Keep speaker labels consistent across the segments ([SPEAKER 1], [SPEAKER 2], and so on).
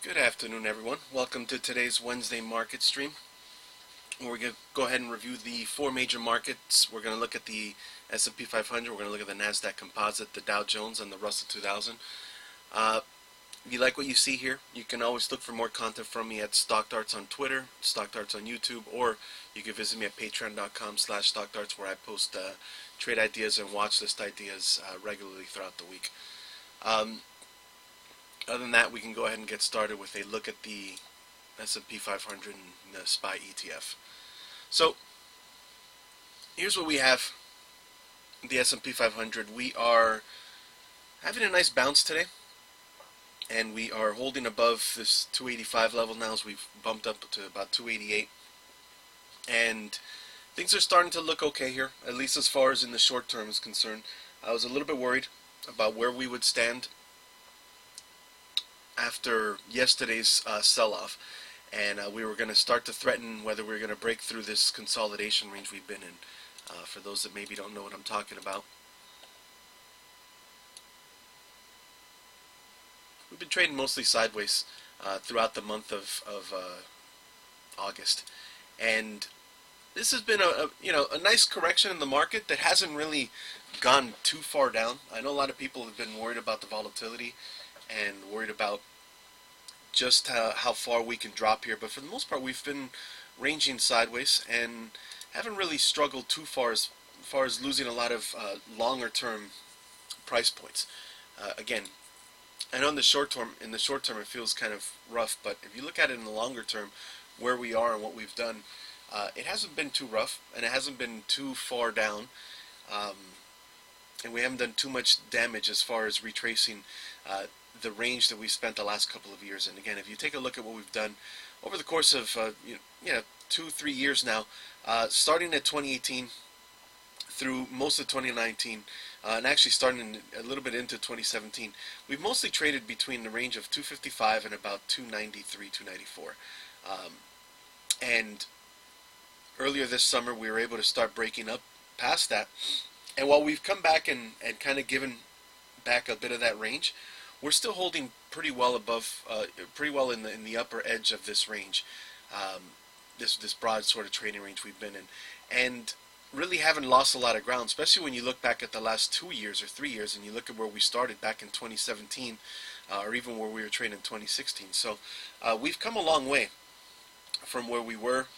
[SPEAKER 1] Good afternoon, everyone. Welcome to today's Wednesday market stream. We're going to go ahead and review the four major markets. We're going to look at the S&P 500, we're going to look at the NASDAQ Composite, the Dow Jones, and the Russell 2000. If you like what you see here, you can always look for more content from me at Stock Darts on Twitter, Stock Darts on YouTube, or you can visit me at patreon.com/StockDarts, where I post trade ideas and watch list ideas regularly throughout the week. Other than that, we can go ahead and get started with a look at the S&P 500 and the SPY ETF. So here's what we have. The S&P 500. We are having a nice bounce today, and we are holding above this 285 level now as we've bumped up to about 288. And things are starting to look okay here, at least as far as in the short term is concerned. I was a little bit worried about where we would stand after yesterday's sell-off, and we were going to start to threaten whether we were going to break through this consolidation range we've been in. For those that maybe don't know what I'm talking about, we've been trading mostly sideways throughout the month of August, and this has been a nice correction in the market that hasn't really gone too far down. I know a lot of people have been worried about the volatility and worried about just how far we can drop here, but for the most part we've been ranging sideways and haven't really struggled too far as losing a lot of longer term price points. Again, I know in the short term it feels kind of rough, but if you look at it in the longer term, where we are and what we've done, it hasn't been too rough and it hasn't been too far down. And we haven't done too much damage as far as retracing the range that we spent the last couple of years. And again, if you take a look at what we've done over the course of 2-3 years now, starting at 2018 through most of 2019, and actually starting a little bit into 2017, we've mostly traded between the range of 255 and about 293, 294. And earlier this summer, we were able to start breaking up past that. And while we've come back and kind of given back a bit of that range, we're still holding pretty well in the upper edge of this range, this broad sort of trading range we've been in, and really haven't lost a lot of ground, especially when you look back at the last 2 years or 3 years and you look at where we started back in 2017, or even where we were trading in 2016. So we've come a long way from where we were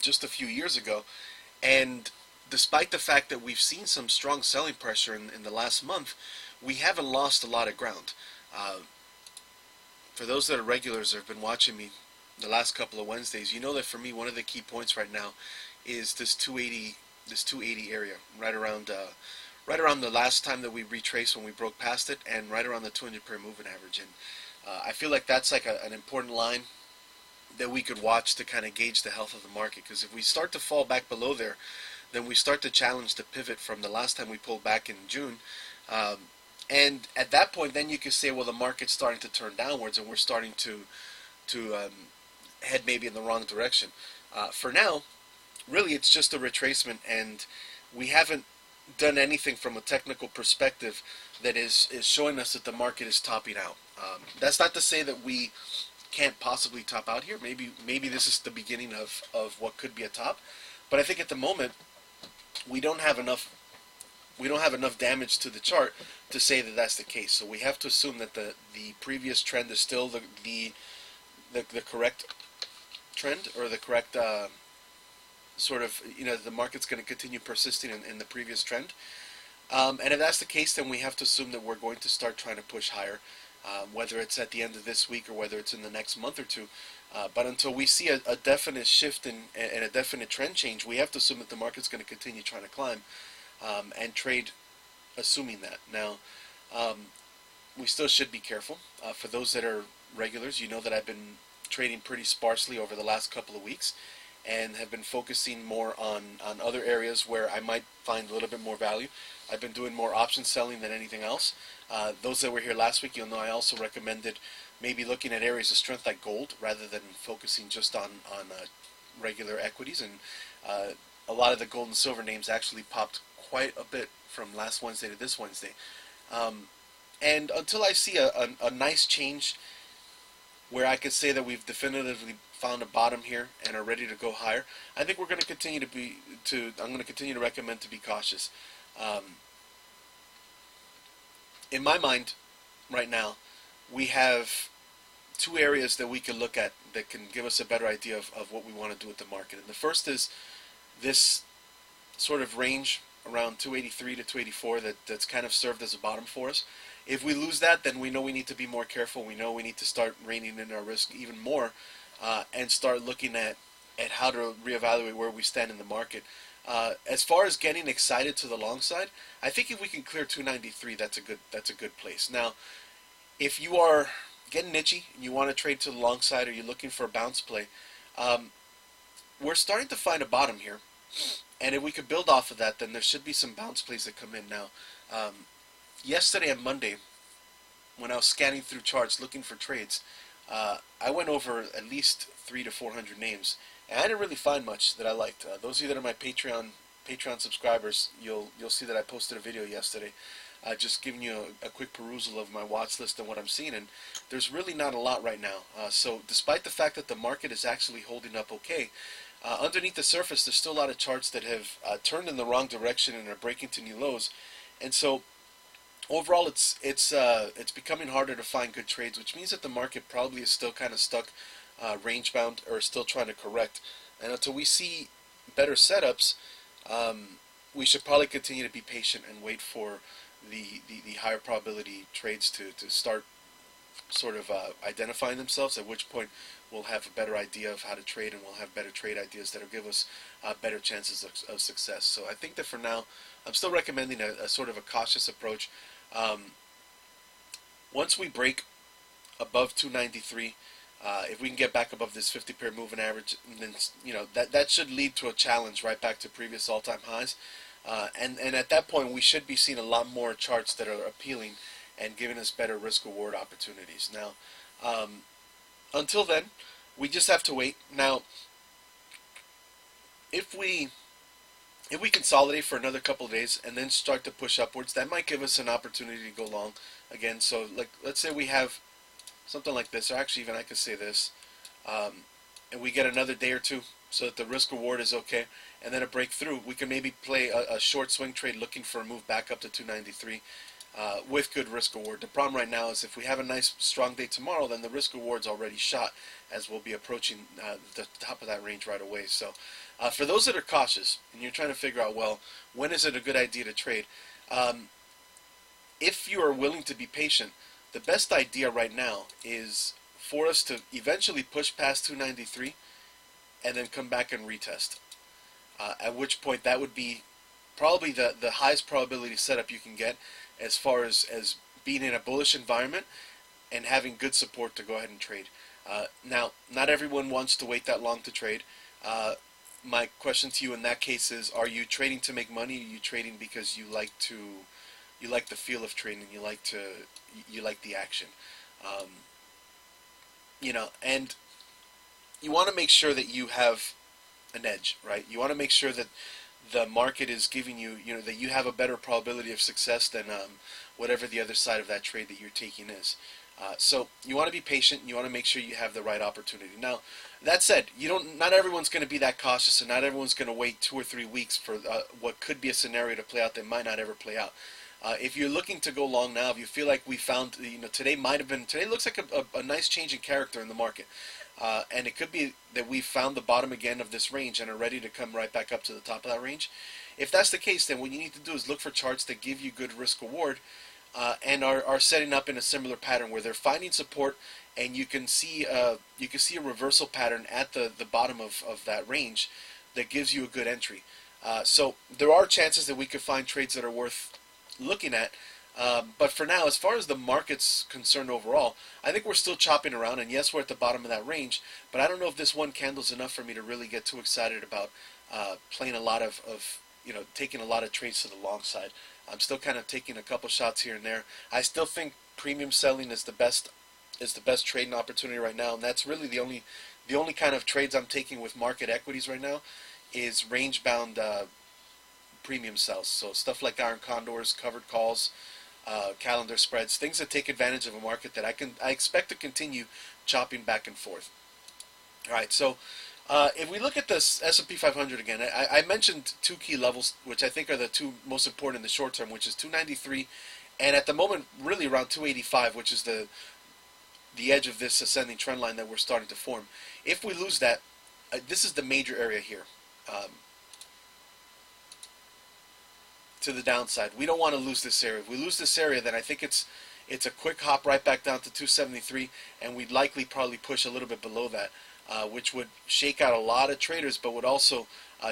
[SPEAKER 1] just a few years ago, and despite the fact that we've seen some strong selling pressure in the last month, we haven't lost a lot of ground. For those that are regulars or have been watching me the last couple of Wednesdays, you know that for me one of the key points right now is this 280 area, right around the last time that we retraced when we broke past it, and right around the 200 pair moving average. And I feel like that's like an important line that we could watch to kind of gauge the health of the market, because if we start to fall back below there, then we start to challenge the pivot from the last time we pulled back in June. And at that point, then you could say, well, the market's starting to turn downwards and we're starting to head maybe in the wrong direction. For now, really it's just a retracement, and we haven't done anything from a technical perspective that is showing us that the market is topping out. That's not to say that we can't possibly top out here. Maybe this is the beginning of what could be a top, but I think at the moment we don't have enough damage to the chart to say that that's the case. So we have to assume that the previous trend is still the correct trend, or the correct sort of, the market's going to continue persisting in the previous trend. And if that's the case, then we have to assume that we're going to start trying to push higher, whether it's at the end of this week or whether it's in the next month or two. But until we see a definite shift and a definite trend change, we have to assume that the market's going to continue trying to climb, and trade assuming that. Now, we still should be careful. For those that are regulars, you know that I've been trading pretty sparsely over the last couple of weeks and have been focusing more on other areas where I might find a little bit more value. I've been doing more option selling than anything else. Those that were here last week, you'll know I also recommended maybe looking at areas of strength like gold rather than focusing just on regular equities. And a lot of the gold and silver names actually popped quite a bit from last Wednesday to this Wednesday. And until I see a nice change where I could say that we've definitively found a bottom here and are ready to go higher. I think we're going to continue I'm going to continue to recommend to be cautious. Um, in my mind, right now, we have two areas that we can look at that can give us a better idea of what we want to do with the market. And the first is this sort of range around 283 to 284 that's kind of served as a bottom for us. If we lose that, then we know we need to be more careful. We know we need to start reining in our risk even more, and start looking at how to reevaluate where we stand in the market. As far as getting excited to the long side, I think if we can clear 293, that's a good place. Now, if you are getting itchy and you want to trade to the long side, or you're looking for a bounce play, we're starting to find a bottom here. And if we could build off of that, then there should be some bounce plays that come in. Now, yesterday and Monday, when I was scanning through charts looking for trades, I went over at least 300 to 400 names, and I didn't really find much that I liked. Those of you that are my Patreon subscribers, you'll see that I posted a video yesterday, just giving you a quick perusal of my watch list and what I'm seeing, and there's really not a lot right now. So despite the fact that the market is actually holding up okay, underneath the surface, there's still a lot of charts that have turned in the wrong direction and are breaking to new lows, and so overall, it's becoming harder to find good trades, which means that the market probably is still kind of stuck range bound, or still trying to correct. And until we see better setups, we should probably continue to be patient and wait for the higher probability trades to start sort of identifying themselves, at which point we'll have a better idea of how to trade, and we'll have better trade ideas that will give us better chances of success. So I think that for now, I'm still recommending a sort of a cautious approach. Once we break above 293, if we can get back above this 50-pair moving average, then that should lead to a challenge right back to previous all-time highs. And at that point, we should be seeing a lot more charts that are appealing and giving us better risk-reward opportunities. Now, until then, we just have to wait. Now, if we consolidate for another couple of days and then start to push upwards, that might give us an opportunity to go long again. So, like, let's say we have something like this, or actually even I could say this, and we get another day or two so that the risk reward is okay, and then a breakthrough, we can maybe play a short swing trade looking for a move back up to 293 with good risk reward. The problem right now is if we have a nice strong day tomorrow, then the risk reward's already shot, as we'll be approaching the top of that range right away. So for those that are cautious and you're trying to figure out, well, when is it a good idea to trade? If you are willing to be patient, the best idea right now is for us to eventually push past 293 and then come back and retest. At which point that would be probably the highest probability setup you can get as far as being in a bullish environment and having good support to go ahead and trade. Now, not everyone wants to wait that long to trade. My question to you in that case is, are you trading to make money? Are you trading because you like the feel of trading, you like the action? And you want to make sure that you have an edge, right? You want to make sure that the market is giving you, that you have a better probability of success than whatever the other side of that trade that you're taking is. So you want to be patient. You want to make sure you have the right opportunity. Now, that said, not everyone's going to be that cautious, and not everyone's going to wait 2 or 3 weeks for what could be a scenario to play out that might not ever play out. If you're looking to go long now, if you feel like we found, today looks like a nice change in character in the market. And it could be that we found the bottom again of this range and are ready to come right back up to the top of that range. If that's the case, then what you need to do is look for charts that give you good risk reward, and are setting up in a similar pattern where they're finding support, and you can see a reversal pattern at the bottom of that range that gives you a good entry. So there are chances that we could find trades that are worth looking at. But for now, as far as the market's concerned overall, I think we're still chopping around, and yes, we're at the bottom of that range, but I don't know if this one candle is enough for me to really get too excited about playing a lot of taking a lot of trades to the long side. I'm still kind of taking a couple shots here and there. I still think premium selling is the best trading opportunity right now, and that's really the only kind of trades I'm taking with market equities right now is range bound premium sells. So stuff like iron condors, covered calls, calendar spreads, things that take advantage of a market that I expect to continue chopping back and forth. All right, so if we look at this S&P 500 again, I mentioned two key levels, which I think are the two most important in the short term, which is 293, and at the moment, really around 285, which is the edge of this ascending trend line that we're starting to form. If we lose that, this is the major area here. To the downside, we don't want to lose this area. If we lose this area, then I think it's a quick hop right back down to 273, and we'd likely probably push a little bit below that, which would shake out a lot of traders, but would also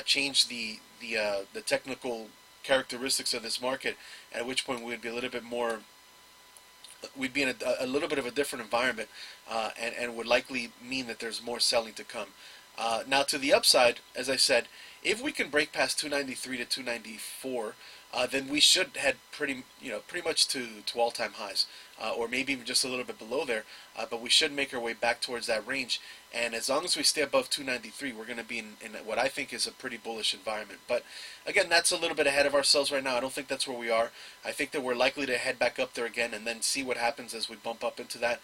[SPEAKER 1] change the technical characteristics of this market. At which point we'd be a little bit more, we'd be in a little bit of a different environment, and would likely mean that there's more selling to come. Now to the upside, as I said, if we can break past 293 to 294, then we should head pretty much to all-time highs, or maybe even just a little bit below there. But we should make our way back towards that range. And as long as we stay above 293, we're going to be in what I think is a pretty bullish environment. But again, that's a little bit ahead of ourselves right now. I don't think that's where we are. I think that we're likely to head back up there again and then see what happens as we bump up into that.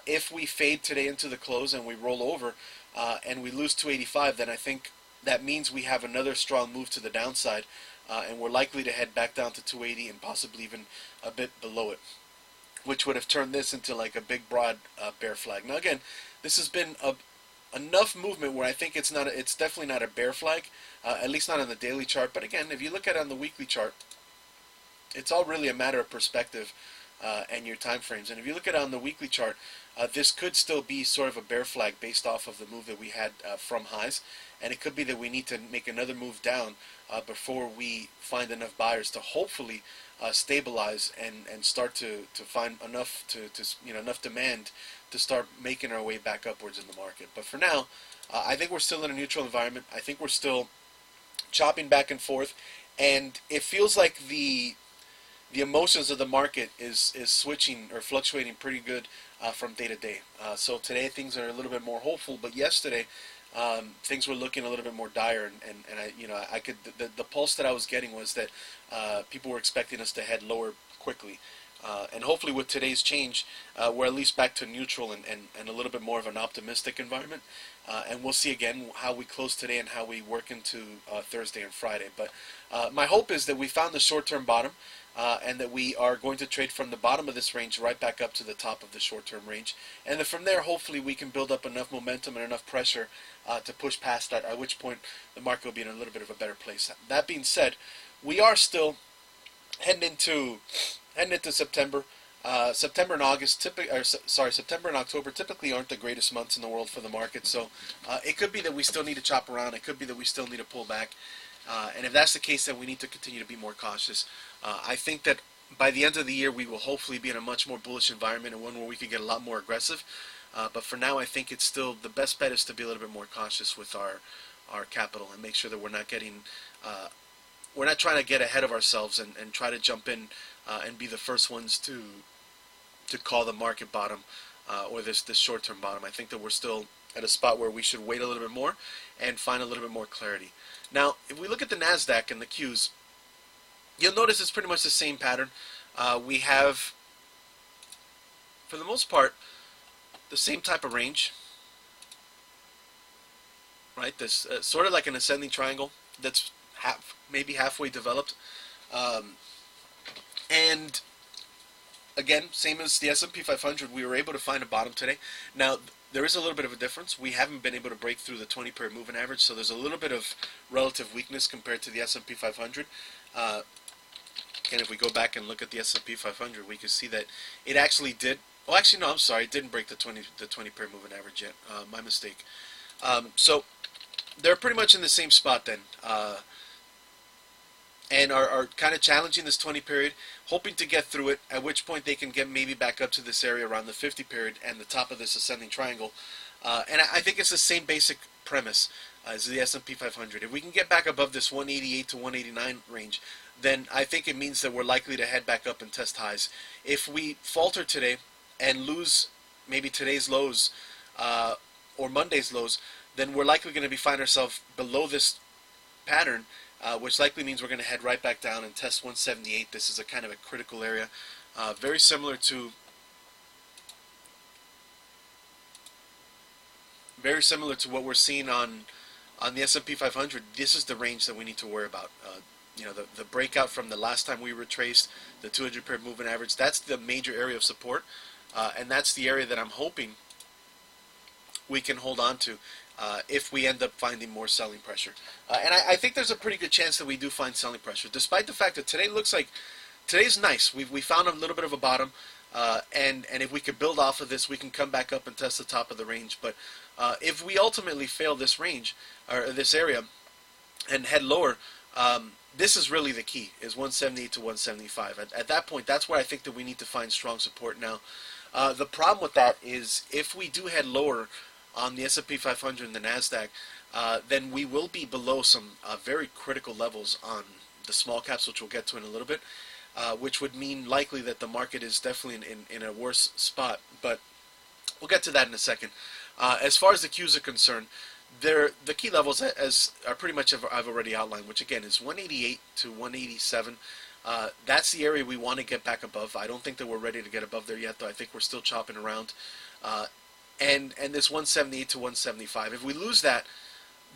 [SPEAKER 1] If we fade today into the close and we roll over and we lose 285, then I think that means we have another strong move to the downside, and we're likely to head back down to 280 and possibly even a bit below it, which would have turned this into like a big broad bear flag. Now again, this has been enough movement where I think it's definitely not a bear flag, at least not on the daily chart. But again, if you look at it on the weekly chart, it's all really a matter of perspective and your time frames. And if you look at it on the weekly chart, this could still be sort of a bear flag based off of the move that we had from highs, and it could be that we need to make another move down before we find enough buyers to hopefully stabilize and start to find enough enough demand to start making our way back upwards in the market. But for now, I think we're still in a neutral environment. I think we're still chopping back and forth, and it feels like the emotions of the market is switching or fluctuating pretty good from day to day. So today things are a little bit more hopeful, but yesterday things were looking a little bit more dire, and I could the pulse that I was getting was that people were expecting us to head lower quickly. And hopefully with today's change, we're at least back to neutral and a little bit more of an optimistic environment. And we'll see again how we close today and how we work into Thursday and Friday. But my hope is that we found the short-term bottom, and that we are going to trade from the bottom of this range right back up to the top of the short-term range. And then from there, hopefully we can build up enough momentum and enough pressure to push past that, at which point the market will be in a little bit of a better place. That being said, we are still heading into September. September and October typically aren't the greatest months in the world for the market, so it could be that we still need to chop around. It could be that we still need to pull back, and if that's the case, then we need to continue to be more cautious. I think that by the end of the year, we will hopefully be in a much more bullish environment and one where we could get a lot more aggressive. But for now, I think it's still the best bet is to be a little bit more cautious with our capital and make sure that we're not getting we're not trying to get ahead of ourselves and try to jump in and be the first ones to call the market bottom or this short-term bottom. I think that we're still at a spot where we should wait a little bit more and find a little bit more clarity. Now, if we look at the NASDAQ and the Qs, you'll notice it's pretty much the same pattern. We have, for the most part, the same type of range, right? This sort of like an ascending triangle that's maybe halfway developed. And again, same as the S&P 500, we were able to find a bottom today. Now, there is a little bit of a difference. We haven't been able to break through the 20-period moving average, so there's a little bit of relative weakness compared to the S&P 500. And if we go back and look at the S&P 500, we can see that it actually did. Well, actually, no, I'm sorry. It didn't break the 20-period moving average yet. My mistake. So they're pretty much in the same spot then. And are kind of challenging this 20 period, hoping to get through it, at which point they can get maybe back up to this area around the 50 period and the top of this ascending triangle. And I think it's the same basic premise as the S&P 500. If we can get back above this 188 to 189 range, then I think it means that we're likely to head back up and test highs. If we falter today and lose maybe today's lows or Monday's lows, then we're likely going to find ourselves below this pattern, which likely means we're going to head right back down and test 178. This is a kind of a critical area. very similar to what we're seeing on the S&P 500. This is the range that we need to worry about. The breakout from the last time we retraced the 200 period moving average. That's the major area of support, and that's the area that I'm hoping we can hold on to if we end up finding more selling pressure. And I think there's a pretty good chance that we do find selling pressure, despite the fact that today looks like today's nice. We found a little bit of a bottom, and if we could build off of this, we can come back up and test the top of the range. But if we ultimately fail this range or this area and head lower, this is really the key, is 178 to 175. At that point, that's where I think that we need to find strong support now. The problem with that is if we do head lower on the S&P 500 and the NASDAQ, then we will be below some very critical levels on the small caps, which we'll get to in a little bit, which would mean likely that the market is definitely in a worse spot. But we'll get to that in a second. As far as the Qs are concerned, the key levels are pretty much I've already outlined, which again is 188 to 187. That's the area we want to get back above. I don't think that we're ready to get above there yet, though. I think we're still chopping around. And this 178 to 175. If we lose that,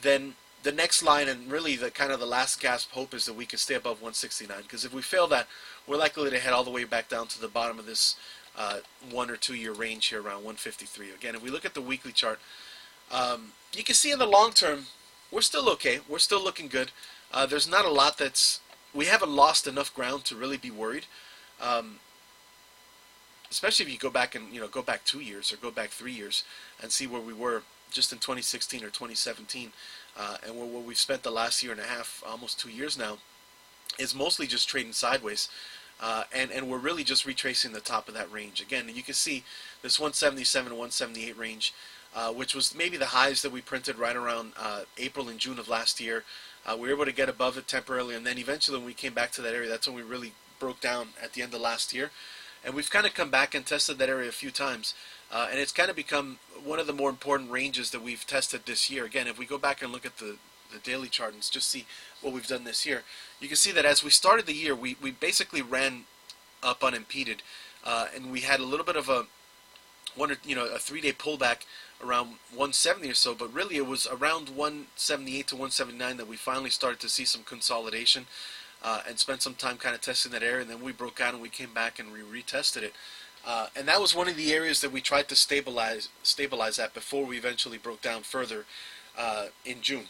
[SPEAKER 1] then the next line, and really the kind of the last gasp hope, is that we can stay above 169. Because if we fail that, we're likely to head all the way back down to the bottom of this 1 or 2 year range here around 153. Again, if we look at the weekly chart, you can see in the long term, we're still okay. We're still looking good. There's not a lot we haven't lost enough ground to really be worried. Especially if you go back and go back 2 years or go back 3 years and see where we were just in 2016 or 2017, and where we've spent the last year and a half, almost 2 years now, is mostly just trading sideways, and we're really just retracing the top of that range. Again, you can see this 177 to 178 range, which was maybe the highs that we printed right around April and June of last year. We were able to get above it temporarily, and then eventually when we came back to that area, that's when we really broke down at the end of last year. And we've kind of come back and tested that area a few times. And it's kind of become one of the more important ranges that we've tested this year. Again, if we go back and look at the daily chart and just see what we've done this year, you can see that as we started the year, we basically ran up unimpeded. And we had a little bit of a 3-day pullback around 170 or so, but really it was around 178 to 179 that we finally started to see some consolidation. And spent some time kind of testing that area, and then we broke out and we came back and we retested it. And that was one of the areas that we tried to stabilize at before we eventually broke down further in June.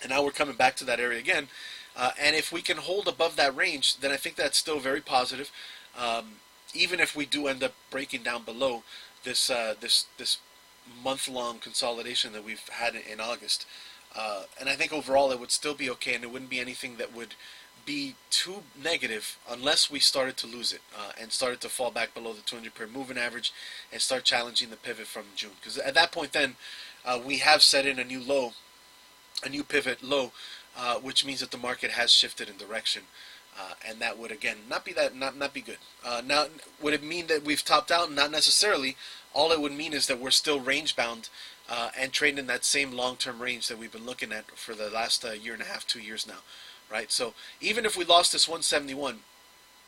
[SPEAKER 1] And now we're coming back to that area again. And if we can hold above that range, then I think that's still very positive. Even if we do end up breaking down below this month-long consolidation that we've had in August. And I think overall it would still be okay, and it wouldn't be anything that would be too negative unless we started to lose it and started to fall back below the 200 period moving average and start challenging the pivot from June. Because at that point then, we have set in a new low, a new pivot low, which means that the market has shifted in direction. And that would, again, not be good. Now, would it mean that we've topped out? Not necessarily. All it would mean is that we're still range bound and trading in that same long-term range that we've been looking at for the last year and a half, 2 years now, right? So even if we lost this 171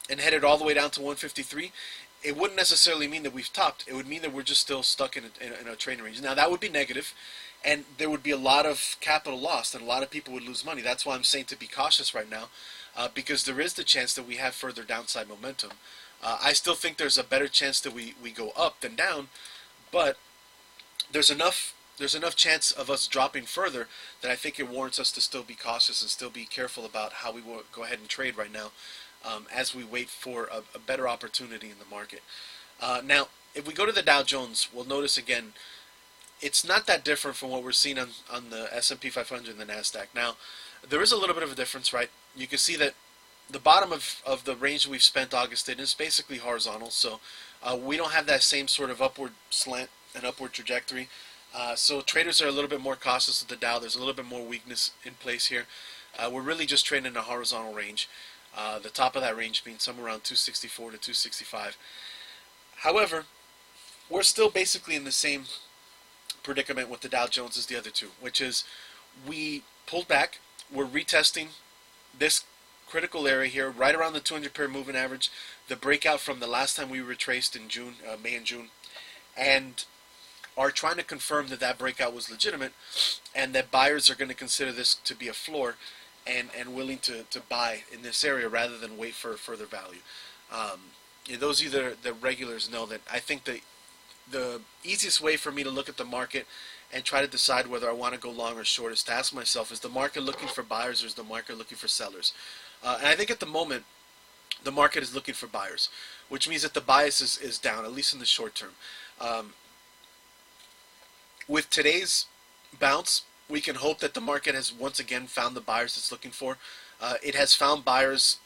[SPEAKER 1] and headed all the way down to 153, it wouldn't necessarily mean that we've topped. It would mean that we're just still stuck in a trading range. Now, that would be negative, and there would be a lot of capital lost, and a lot of people would lose money. That's why I'm saying to be cautious right now, because there is the chance that we have further downside momentum. I still think there's a better chance that we go up than down, but there's enough chance of us dropping further that I think it warrants us to still be cautious and still be careful about how we will go ahead and trade right now as we wait for a better opportunity in the market. Now, if we go to the Dow Jones, we'll notice again, it's not that different from what we're seeing on the S&P 500 and the NASDAQ. Now, there is a little bit of a difference, right? You can see that the bottom of the range we've spent August in is basically horizontal, so we don't have that same sort of upward slant and upward trajectory. So traders are a little bit more cautious with the Dow. There's a little bit more weakness in place here. We're really just trading in a horizontal range. The top of that range being somewhere around 264 to 265. However, we're still basically in the same predicament with the Dow Jones as the other two, which is we pulled back. We're retesting this critical area here, right around the 200 pair moving average, the breakout from the last time we retraced in June, May and June, and are trying to confirm that that breakout was legitimate and that buyers are going to consider this to be a floor and willing to buy in this area rather than wait for further value. Those of you that are the regulars know that I think the easiest way for me to look at the market and try to decide whether I want to go long or short is to ask myself, is the market looking for buyers or is the market looking for sellers? And I think at the moment, the market is looking for buyers, which means that the bias is down, at least in the short term. With today's bounce, we can hope that the market has once again found the buyers it's looking for. It has found buyers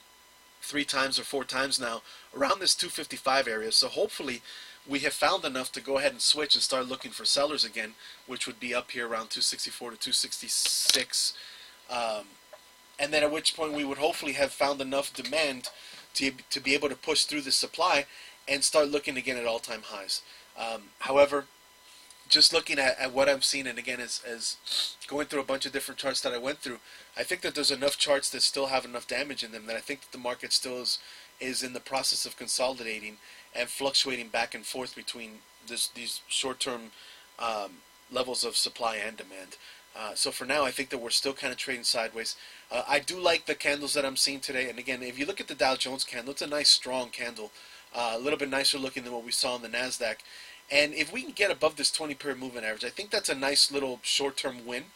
[SPEAKER 1] 3 times or 4 times now around this 255 area. So hopefully we have found enough to go ahead and switch and start looking for sellers again, which would be up here around 264 to 266. And then at which point we would hopefully have found enough demand to be able to push through the supply and start looking again at all-time highs. However, just looking at what I'm seeing, and again, as going through a bunch of different charts that I went through, I think that there's enough charts that still have enough damage in them that I think that the market still is in the process of consolidating and fluctuating back and forth between these short-term levels of supply and demand. So for now, I think that we're still kind of trading sideways. I do like the candles that I'm seeing today, and again, if you look at the Dow Jones candle, it's a nice strong candle, a little bit nicer looking than what we saw in the NASDAQ. And if we can get above this 20-period moving average, I think that's a nice little short-term win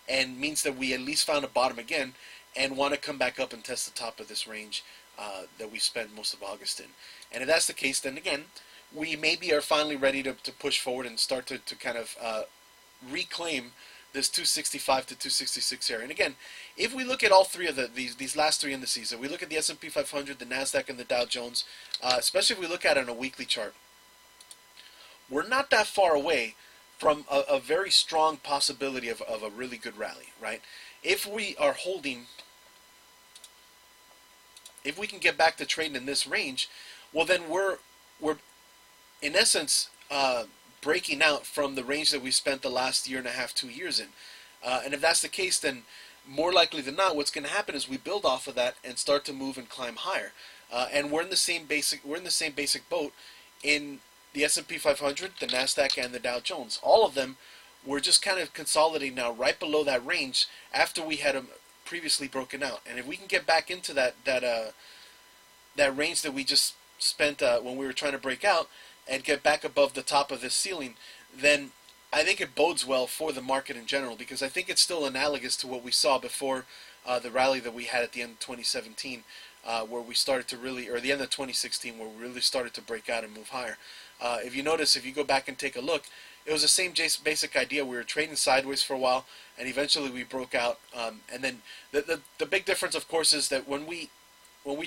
[SPEAKER 1] and means that we at least found a bottom again and want to come back up and test the top of this range that we spent most of August in. And if that's the case, then again, we maybe are finally ready to push forward and start to kind of reclaim this 265 to 266 area. And again, if we look at all three of these last 3 indices, if we look at the S&P 500, the NASDAQ, and the Dow Jones, especially if we look at it on a weekly chart, we're not that far away from a very strong possibility of a really good rally, right? If we are holding, if we can get back to trading in this range, well then we're in essence breaking out from the range that we spent the last year and a half, 2 years in. And if that's the case, then more likely than not, what's going to happen is we build off of that and start to move and climb higher. And we're in the same basic boat in the S&P 500, the NASDAQ, and the Dow Jones. All of them were just kind of consolidating now right below that range after we had them previously broken out. And if we can get back into that range that we just spent when we were trying to break out and get back above the top of this ceiling, then I think it bodes well for the market in general, because I think it's still analogous to what we saw before the rally that we had at the end of 2017, where we started to really, or the end of 2016, where we really started to break out and move higher. If you notice, if you go back and take a look, it was the same basic idea. We were trading sideways for a while, and eventually we broke out. And then the big difference, of course, is that when we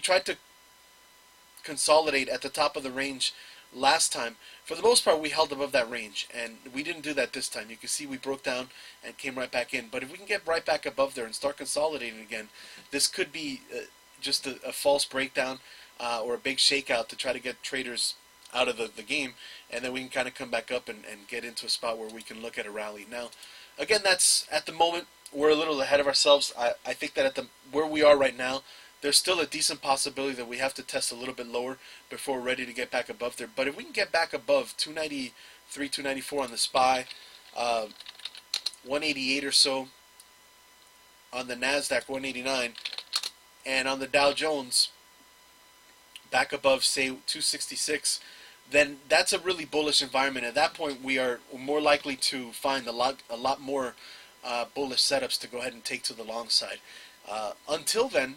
[SPEAKER 1] tried to consolidate at the top of the range last time, for the most part, we held above that range, and we didn't do that this time. You can see we broke down and came right back in. But if we can get right back above there and start consolidating again, this could be just a false breakdown or a big shakeout to try to get traders out of the game, and then we can kind of come back up and get into a spot where we can look at a rally. Now, again, that's at the moment, we're a little ahead of ourselves. I think that where we are right now, there's still a decent possibility that we have to test a little bit lower before we're ready to get back above there. But if we can get back above 293, 294 on the SPY, 188 or so on the NASDAQ, 189, and on the Dow Jones, back above, say, 266, then that's a really bullish environment. At that point, we are more likely to find a lot more bullish setups to go ahead and take to the long side. Until then,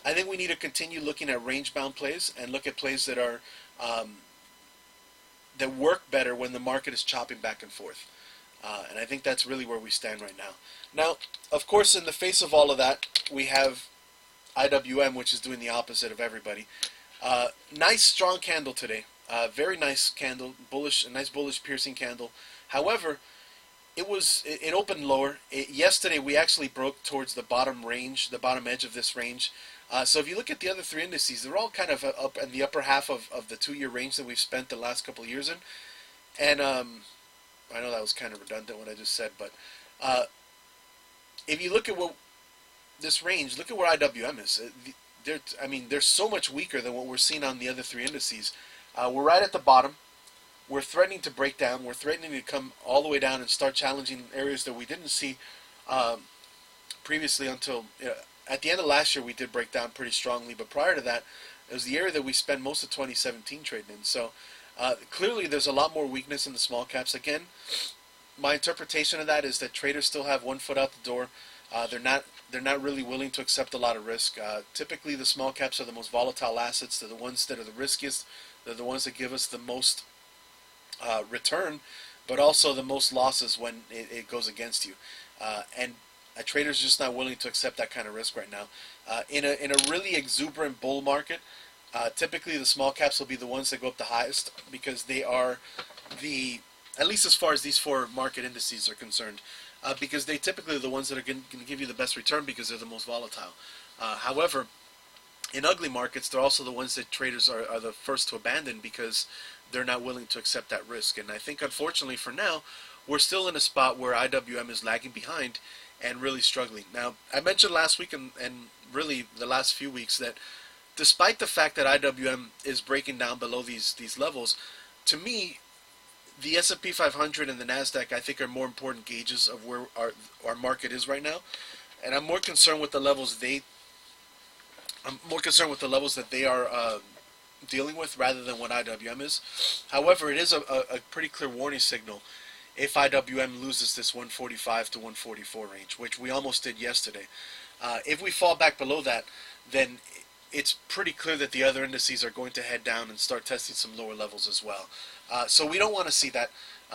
[SPEAKER 1] I think we need to continue looking at range-bound plays and look at plays that are that work better when the market is chopping back and forth. And I think that's really where we stand right now. Now, of course, in the face of all of that, we have IWM, which is doing the opposite of everybody. Nice strong candle today. Very nice candle, bullish, a nice bullish piercing candle. However, it opened lower. Yesterday we actually broke towards the bottom range, the bottom edge of this range. So if you look at the other 3 indices, they're all kind of up in the upper half of the 2-year range that we've spent the last couple of years in. And I know that was kind of redundant what I just said, but if you look at what this range, look at where IWM is. they're so much weaker than what we're seeing on the other three indices. We're right at the bottom. We're threatening to break down. We're threatening to come all the way down and start challenging areas that we didn't see previously until at the end of last year. We did break down pretty strongly, but prior to that, it was the area that we spent most of 2017 trading in. So clearly, there's a lot more weakness in the small caps. Again, my interpretation of that is that traders still have one foot out the door. They're not really willing to accept a lot of risk. Typically, the small caps are the most volatile assets. They're the ones that are the riskiest. They're the ones that give us the most return, but also the most losses when it goes against you. And a trader's just not willing to accept that kind of risk right now. In a really exuberant bull market, typically the small caps will be the ones that go up the highest because they are at least as far as these four market indices are concerned, because they typically are the ones that are going to give you the best return because they're the most volatile. However, in ugly markets, they're also the ones that traders are the first to abandon because they're not willing to accept that risk. And I think, unfortunately, for now, we're still in a spot where IWM is lagging behind and really struggling. Now, I mentioned last week and really the last few weeks that despite the fact that IWM is breaking down below these levels, to me, the S&P 500 and the NASDAQ, I think, are more important gauges of where our market is right now. And I'm more concerned with the levels that they are dealing with rather than what IWM is. However, it is a pretty clear warning signal if IWM loses this 145 to 144 range, which we almost did yesterday. If we fall back below that, then it's pretty clear that the other indices are going to head down and start testing some lower levels as well. So we don't want to see that.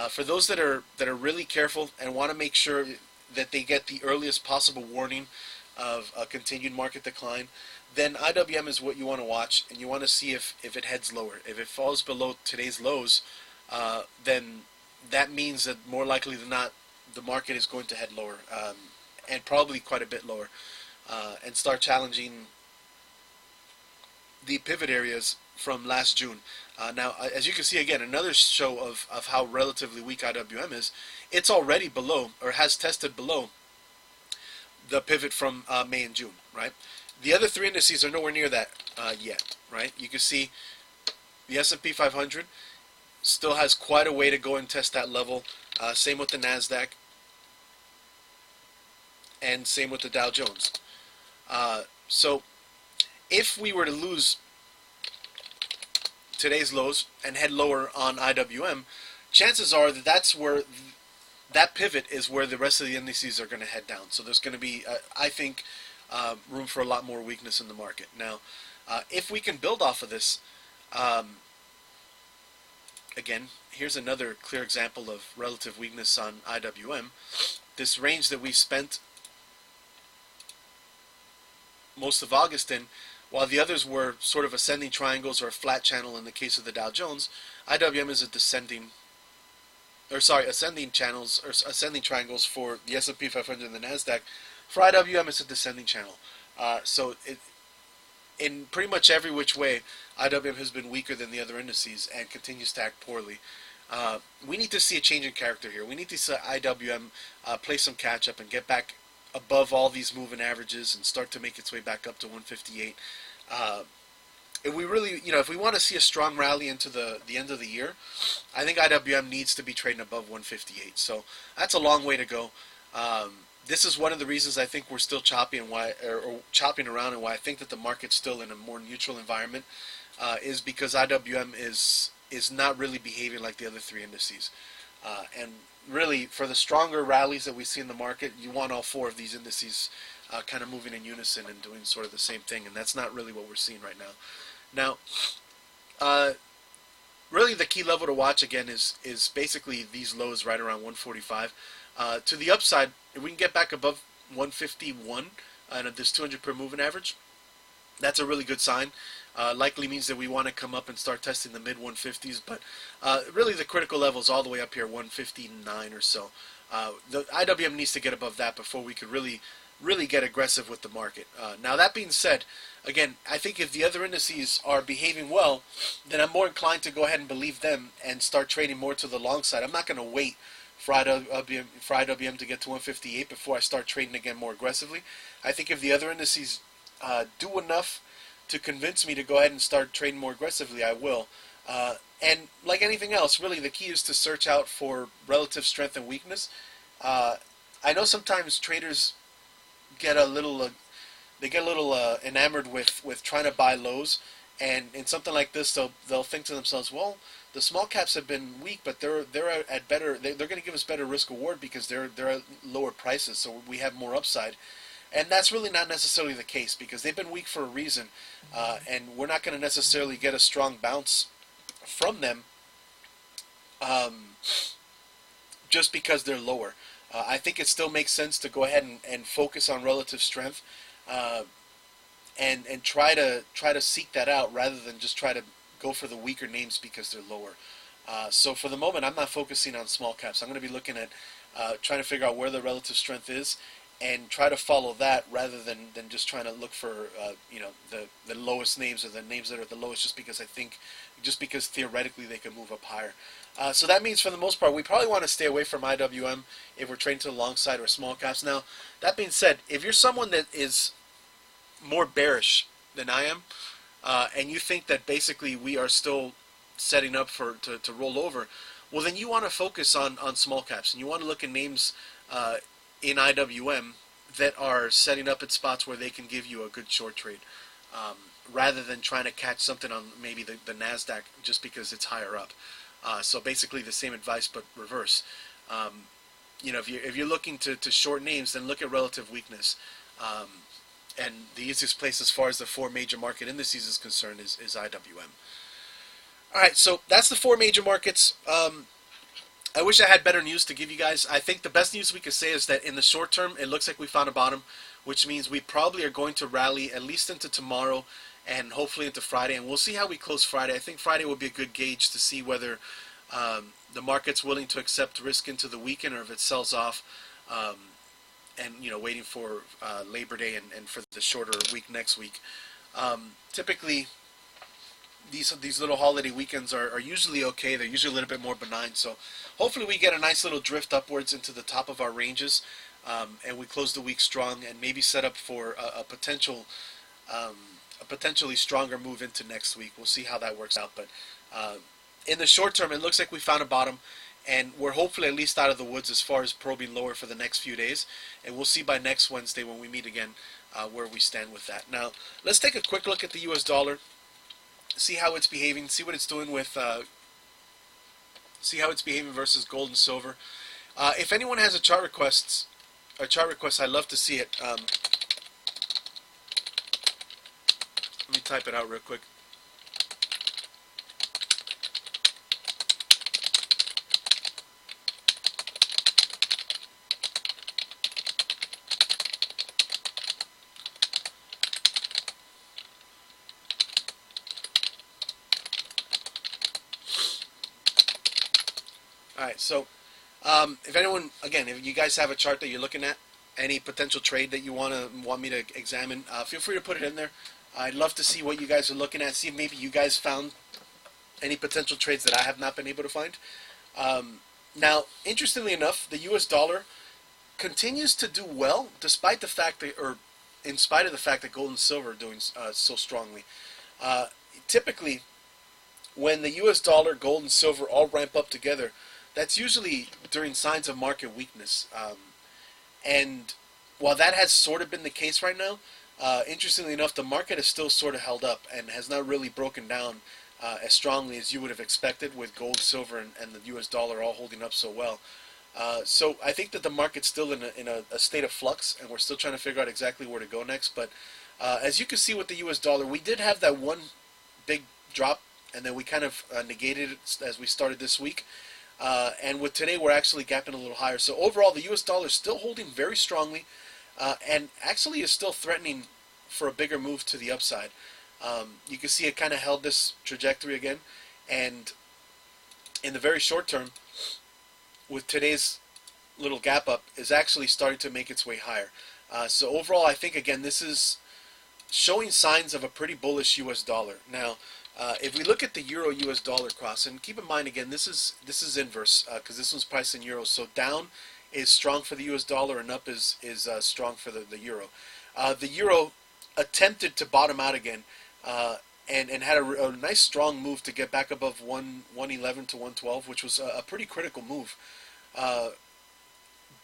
[SPEAKER 1] For those that are really careful and want to make sure that they get the earliest possible warning of a continued market decline, then IWM is what you want to watch, and you want to see if it heads lower. If it falls below today's lows, then that means that more likely than not, the market is going to head lower, and probably quite a bit lower, and start challenging the pivot areas from last June. Now, as you can see, again, another show of how relatively weak IWM is. It's already below, or has tested below, the pivot from May and June, right? The other three indices are nowhere near that yet, right? You can see the S&P 500 still has quite a way to go and test that level. Same with the NASDAQ, and same with the Dow Jones. So if we were to lose today's lows and head lower on IWM, chances are that that's where that pivot is where the rest of the indices are going to head down. So there's going to be, I think, room for a lot more weakness in the market. Now, if we can build off of this, again, here's another clear example of relative weakness on IWM. This range that we spent most of August in, while the others were sort of ascending triangles or a flat channel in the case of the Dow Jones, IWM is ascending channels or ascending triangles for the S&P 500 and the NASDAQ. For IWM, it's a descending channel. So in pretty much every which way, IWM has been weaker than the other indices and continues to act poorly. We need to see a change in character here. We need to see IWM play some catch up and get back above all these moving averages and start to make its way back up to 158. If we really, if we want to see a strong rally into the end of the year, I think IWM needs to be trading above 158. So that's a long way to go. This is one of the reasons I think we're still chopping around, and why I think that the market's still in a more neutral environment, is because IWM is not really behaving like the other three indices. And really, for the stronger rallies that we see in the market, you want all four of these indices kind of moving in unison and doing sort of the same thing, and that's not really what we're seeing right now. Now, really the key level to watch, again, is basically these lows right around 145. To the upside, if we can get back above 151 and this 200 per moving average, that's a really good sign. Likely means that we want to come up and start testing the mid 150s, but really the critical level is all the way up here, 159 or so. The IWM needs to get above that before we could really get aggressive with the market. Now, that being said, again, I think if the other indices are behaving well, then I'm more inclined to go ahead and believe them and start trading more to the long side. I'm not going to wait for IWM to get to 158 before I start trading again more aggressively. I think if the other indices do enough to convince me to go ahead and start trading more aggressively, I will. And like anything else, really the key is to search out for relative strength and weakness. Uh, I know sometimes traders get a little enamored with trying to buy lows, and in something like this, they'll think to themselves, well, the small caps have been weak, but they're at better they're going to give us better risk reward because they're at lower prices, so we have more upside. And that's really not necessarily the case because they've been weak for a reason, and we're not going to necessarily get a strong bounce from them um, just because they're lower. I think it still makes sense to go ahead and focus on relative strength, uh, and try to seek that out rather than just try to go for the weaker names because they're lower. So for the moment, I'm not focusing on small caps. I'm going to be looking at trying to figure out where the relative strength is and try to follow that rather than just trying to look for the lowest names or the names that are the lowest just because theoretically they can move up higher. So that means for the most part we probably want to stay away from IWM if we're trading to the long side or small caps. Now that being said, if you're someone that is more bearish than I am, and you think that basically we are still setting up to roll over, well then you want to focus on small caps and you want to look at names in IWM that are setting up at spots where they can give you a good short trade, rather than trying to catch something on maybe the NASDAQ just because it's higher up. So basically the same advice but reverse. If you're looking to short names, then look at relative weakness. And the easiest place as far as the four major market indices is concerned is IWM. All right, so that's the four major markets. I wish I had better news to give you guys. I think the best news we could say is that in the short term, it looks like we found a bottom, which means we probably are going to rally at least into tomorrow and hopefully into Friday. And we'll see how we close Friday. I think Friday will be a good gauge to see whether the market's willing to accept risk into the weekend or if it sells off. And waiting for Labor Day and for the shorter week next week. Typically, these little holiday weekends are usually okay. They're usually a little bit more benign. So hopefully we get a nice little drift upwards into the top of our ranges, and we close the week strong and maybe set up for a potentially stronger move into next week. We'll see how that works out. But in the short term, it looks like we found a bottom. And we're hopefully at least out of the woods as far as probing lower for the next few days. And we'll see by next Wednesday when we meet again where we stand with that. Now, let's take a quick look at the U.S. dollar, see how it's behaving, see what it's doing with, see how it's behaving versus gold and silver. If anyone has a chart request, I'd love to see it. Let me type it out real quick. Alright, so if anyone, again, if you guys have a chart that you're looking at, any potential trade that you want me to examine, feel free to put it in there. I'd love to see what you guys are looking at, see if maybe you guys found any potential trades that I have not been able to find. Now, interestingly enough, the U.S. dollar continues to do well, despite the fact that, or in spite of the fact that gold and silver are doing so strongly. Typically, when the U.S. dollar, gold, and silver all ramp up together, that's usually during signs of market weakness. And while that has sort of been the case right now, interestingly enough, the market is still sort of held up and has not really broken down as strongly as you would have expected with gold, silver, and the U.S. dollar all holding up so well. So I think that the market's still in a state of flux, and we're still trying to figure out exactly where to go next. But as you can see with the U.S. dollar, we did have that one big drop, and then we kind of negated it as we started this week. And with today, we're actually gapping a little higher. So overall, the U.S. dollar is still holding very strongly, and actually is still threatening for a bigger move to the upside. You can see it kind of held this trajectory again, and in the very short term, with today's little gap up, is actually starting to make its way higher. So overall, I think again this is showing signs of a pretty bullish U.S. dollar. Now, if we look at the Euro U.S. dollar cross, and keep in mind again, this is inverse because this one's priced in euros. So down is strong for the U.S. dollar, and up is strong for the euro. The euro attempted to bottom out again uh, and had a nice strong move to get back above 111 to 112, which was a pretty critical move. Uh,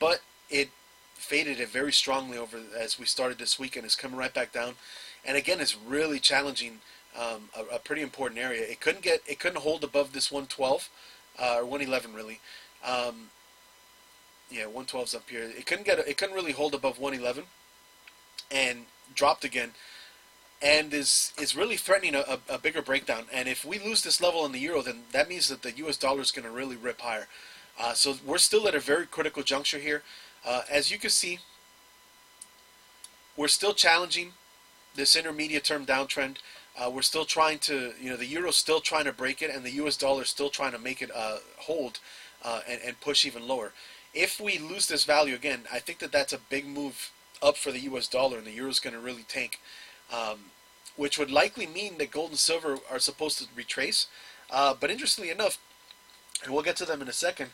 [SPEAKER 1] but it faded it very strongly over as we started this weekend. It's coming right back down, and again, it's really challenging a pretty important area. It couldn't hold above this 112 or 111 really. Um, yeah, 112's up here. It couldn't really hold above 111, and dropped again, and is really threatening a bigger breakdown. And if we lose this level in the euro, then that means that the U.S. dollar is going to really rip higher. So we're still at a very critical juncture here. As you can see, we're still challenging this intermediate term downtrend. We're still trying to, the euro's still trying to break it, and the U.S. dollar is still trying to make it hold and push even lower. If we lose this value again, I think that that's a big move up for the U.S. dollar, and the euro is going to really tank, which would likely mean that gold and silver are supposed to retrace. But interestingly enough, and we'll get to them in a second,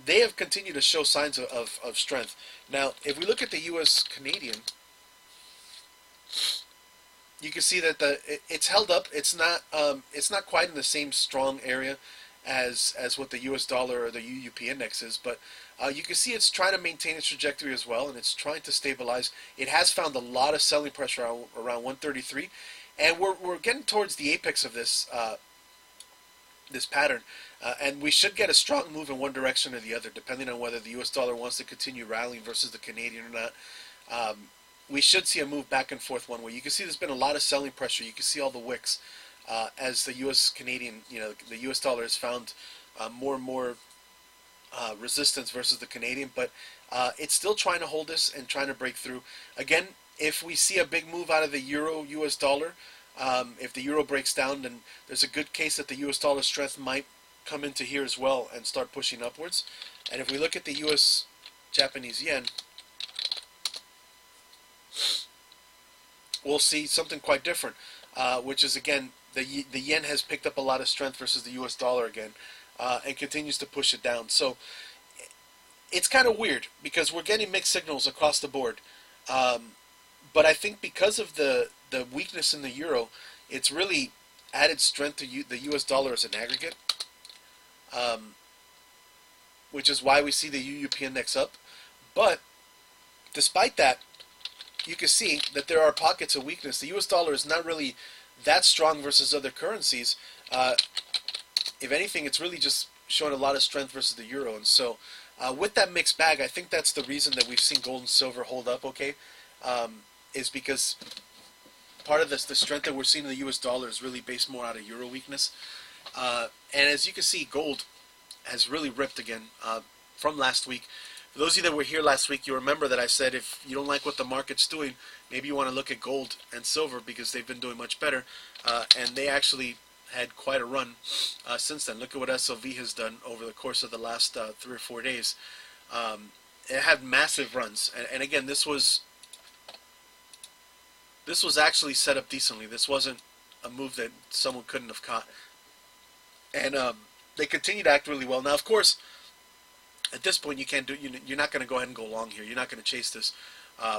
[SPEAKER 1] they have continued to show signs of strength. Now, if we look at the U.S. Canadian, you can see that it's held up. It's not quite in the same strong area as what the U.S. dollar or the UUP index is, but you can see it's trying to maintain its trajectory as well, and it's trying to stabilize. It has found a lot of selling pressure around 133, and we're getting towards the apex of this this pattern, and we should get a strong move in one direction or the other, depending on whether the U.S. dollar wants to continue rallying versus the Canadian or not. We should see a move back and forth one way. You can see there's been a lot of selling pressure. You can see all the wicks as the U.S. Canadian, the U.S. dollar has found more and more resistance versus the Canadian, but it's still trying to hold this and trying to break through. Again, if we see a big move out of the euro U.S. dollar, if the euro breaks down, then there's a good case that the U.S. dollar strength might come into here as well and start pushing upwards. And if we look at the U.S. Japanese yen, we'll see something quite different, which is, again, the yen has picked up a lot of strength versus the U.S. dollar again, and continues to push it down. So it's kind of weird because we're getting mixed signals across the board. But I think because of the weakness in the euro, it's really added strength to the U.S. dollar as an aggregate, which is why we see the UUP index up. But despite that, you can see that there are pockets of weakness. The U.S. dollar is not really that strong versus other currencies. If anything, it's really just showing a lot of strength versus the euro. And so with that mixed bag, I think that's the reason that we've seen gold and silver hold up okay, is because part of the strength that we're seeing in the U.S. dollar is really based more out of euro weakness. And as you can see, gold has really ripped again from last week. For those of you that were here last week, you remember that I said if you don't like what the market's doing, maybe you want to look at gold and silver because they've been doing much better. And they actually had quite a run since then. Look at what SLV has done over the course of the last 3 or 4 days. It had massive runs. And again, this was actually set up decently. This wasn't a move that someone couldn't have caught. And they continue to act really well. Now, of course, at this point, you can't do. You're not going to go ahead and go long here. You're not going to chase this,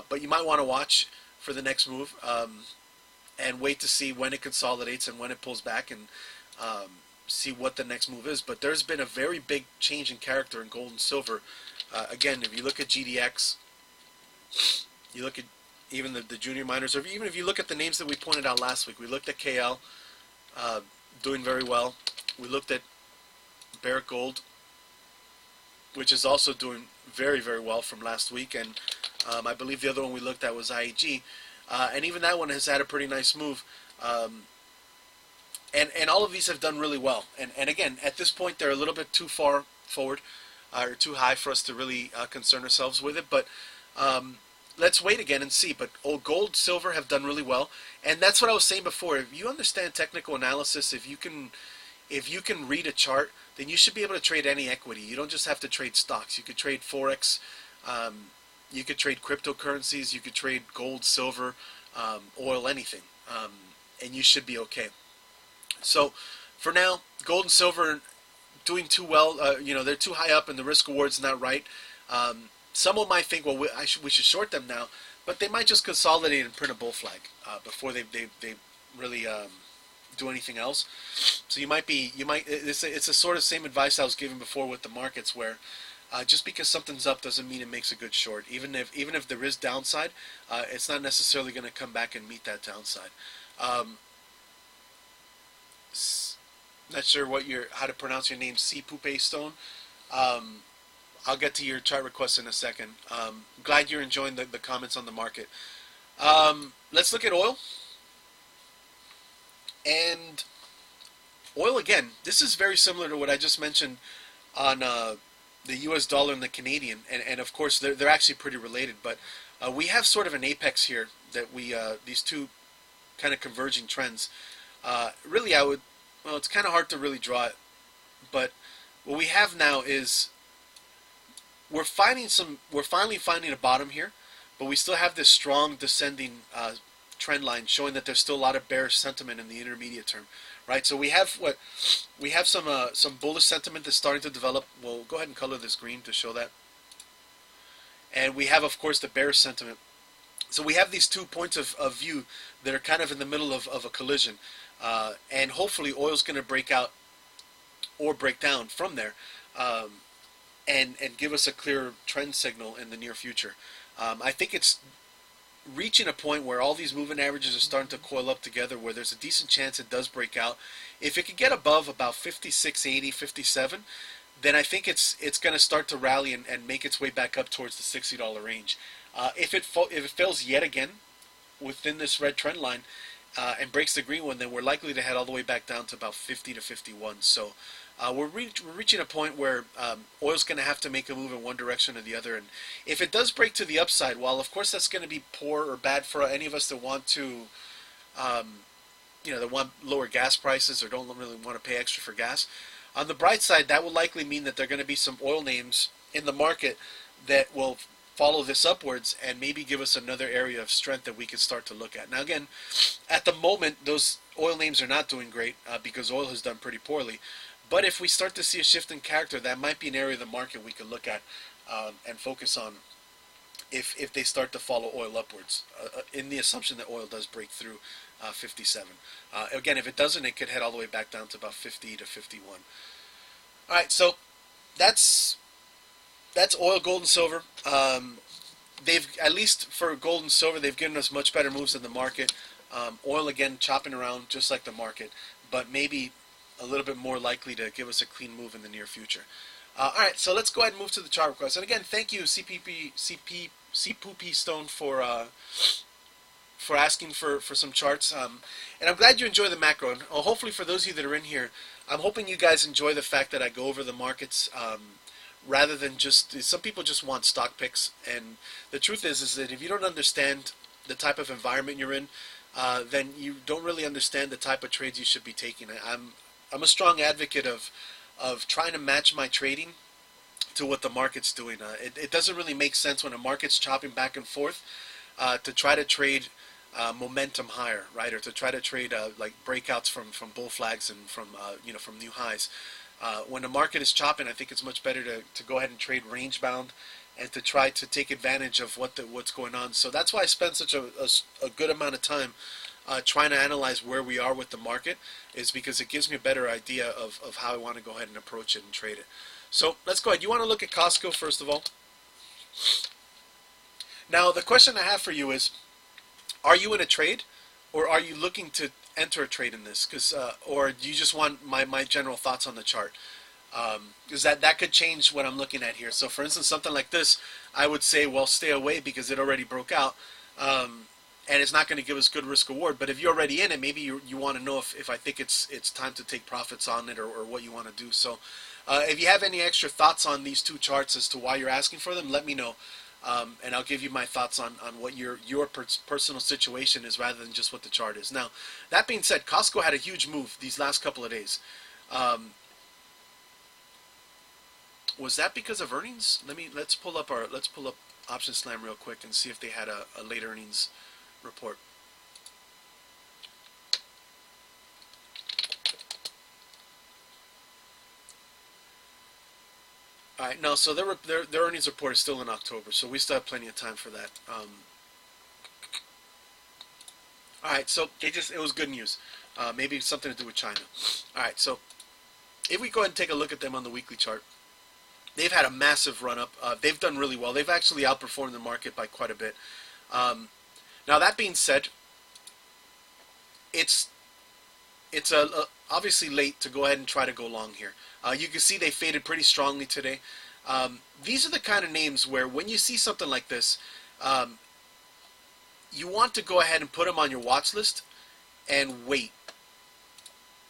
[SPEAKER 1] but you might want to watch for the next move and wait to see when it consolidates and when it pulls back, and see what the next move is. But there's been a very big change in character in gold and silver. Again, if you look at GDX, you look at even the junior miners, or even if you look at the names that we pointed out last week, we looked at KL doing very well. We looked at Barrick Gold, which is also doing very, very well from last week. And I believe the other one we looked at was IAG. And even that one has had a pretty nice move. And all of these have done really well. And again, at this point, they're a little bit too far forward or too high for us to really concern ourselves with it. But let's wait again and see. But gold, silver have done really well. And that's what I was saying before. If you understand technical analysis, if you can read a chart, then you should be able to trade any equity. You don't just have to trade stocks. You could trade Forex. You could trade cryptocurrencies. You could trade gold, silver, oil, anything. And you should be okay. So for now, gold and silver doing too well. They're too high up and the risk reward's not right. Someone might think, well, we should short them now. But they might just consolidate and print a bull flag before they really do anything else. So it's a sort of same advice I was giving before with the markets, where just because something's up doesn't mean it makes a good short. Even if there is downside, it's not necessarily going to come back and meet that downside. Um, Not sure how to pronounce your name, C Poupe Stone. Um, I'll get to your chart request in a second. Glad you're enjoying the comments on the market. Let's look at oil. And oil again. This is very similar to what I just mentioned on the U.S. dollar and the Canadian, and of course they're actually pretty related. But we have sort of an apex here that these two kind of converging trends. Really, it's kind of hard to really draw it, but what we have now is we're finally finding a bottom here, but we still have this strong descending trend line showing that there's still a lot of bearish sentiment in the intermediate term, right? So we have some bullish sentiment that's starting to develop. We'll go ahead and color this green to show that, and we have, of course, the bearish sentiment. So we have these 2 points of view that are kind of in the middle of a collision, and hopefully oil's going to break out or break down from there, and give us a clear trend signal in the near future. I think it's reaching a point where all these moving averages are starting to coil up together, where there's a decent chance it does break out. If it could get above about 56.80, 57, then I think it's going to start to rally and make its way back up towards the $60 range. If it fails yet again within this red trend line and breaks the green one, then we're likely to head all the way back down to about 50 to 51. So we're reaching a point where oil's going to have to make a move in one direction or the other. And if it does break to the upside, while of course that's going to be poor or bad for any of us that want to, that want lower gas prices or don't really want to pay extra for gas. On the bright side, that will likely mean that there are going to be some oil names in the market that will follow this upwards and maybe give us another area of strength that we can start to look at. Now again, at the moment, those oil names are not doing great because oil has done pretty poorly. But if we start to see a shift in character, that might be an area of the market we could look at and focus on if they start to follow oil upwards, in the assumption that oil does break through 57. Again, if it doesn't, it could head all the way back down to about 50 to 51. All right, so that's oil, gold, and silver. They've, at least for gold and silver, they've given us much better moves in the market. Oil, again, chopping around just like the market, but maybe a little bit more likely to give us a clean move in the near future. All right, so let's go ahead and move to the chart request. And again, thank you, CPP Stone, for asking for some charts. And I'm glad you enjoy the macro. And hopefully for those of you that are in here, I'm hoping you guys enjoy the fact that I go over the markets rather than just, some people just want stock picks. And the truth is that if you don't understand the type of environment you're in, then you don't really understand the type of trades you should be taking. I'm a strong advocate of trying to match my trading to what the market's doing. It doesn't really make sense when a market's chopping back and forth to try to trade momentum higher, right? Or to try to trade like breakouts from bull flags and from new highs. When the market is chopping, I think it's much better to go ahead and trade range bound and to try to take advantage of what's going on. So that's why I spend such a good amount of time trying to analyze where we are with the market, is because it gives me a better idea of how I want to go ahead and approach it and trade it. So let's go ahead. You want to look at Costco first of all. Now the question I have for you is, are you in a trade, or are you looking to enter a trade in this? Or do you just want my general thoughts on the chart? Because that could change what I'm looking at here. So for instance, something like this, I would say, well, stay away because it already broke out. And it's not going to give us good risk reward. But if you're already in it, maybe you want to know if I think it's time to take profits on it, or what you want to do. So if you have any extra thoughts on these two charts as to why you're asking for them, let me know. And I'll give you my thoughts on what your personal situation is, rather than just what the chart is. Now, that being said, Costco had a huge move these last couple of days. Was that because of earnings? Let's pull up Option Slam real quick and see if they had a late earnings report. All right, no, so their earnings report is still in October, so we still have plenty of time for that. All All right, so it was good news. Maybe something to do with China. All right, so if we go ahead and take a look at them on the weekly chart, they've had a massive run up. They've done really well. They've actually outperformed the market by quite a bit. Um, Now that being said, it's obviously late to go ahead and try to go long here. You can see they faded pretty strongly today. These are the kind of names where when you see something like this, um, you want to go ahead and put them on your watch list and wait.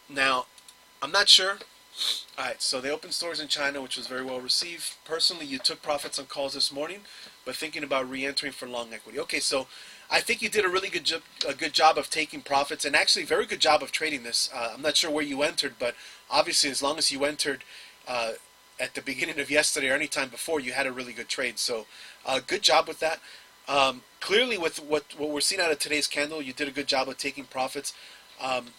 [SPEAKER 1] Now, I'm not sure. All right, so they opened stores in China, which was very well received. Personally, you took profits on calls this morning, but thinking about re-entering for long equity. Okay, so I think you did a really good job of taking profits, and actually a very good job of trading this. I'm not sure where you entered, but obviously, as long as you entered at the beginning of yesterday or any time before, you had a really good trade. So, good job with that. Clearly, with what we're seeing out of today's candle, you did a good job of taking profits.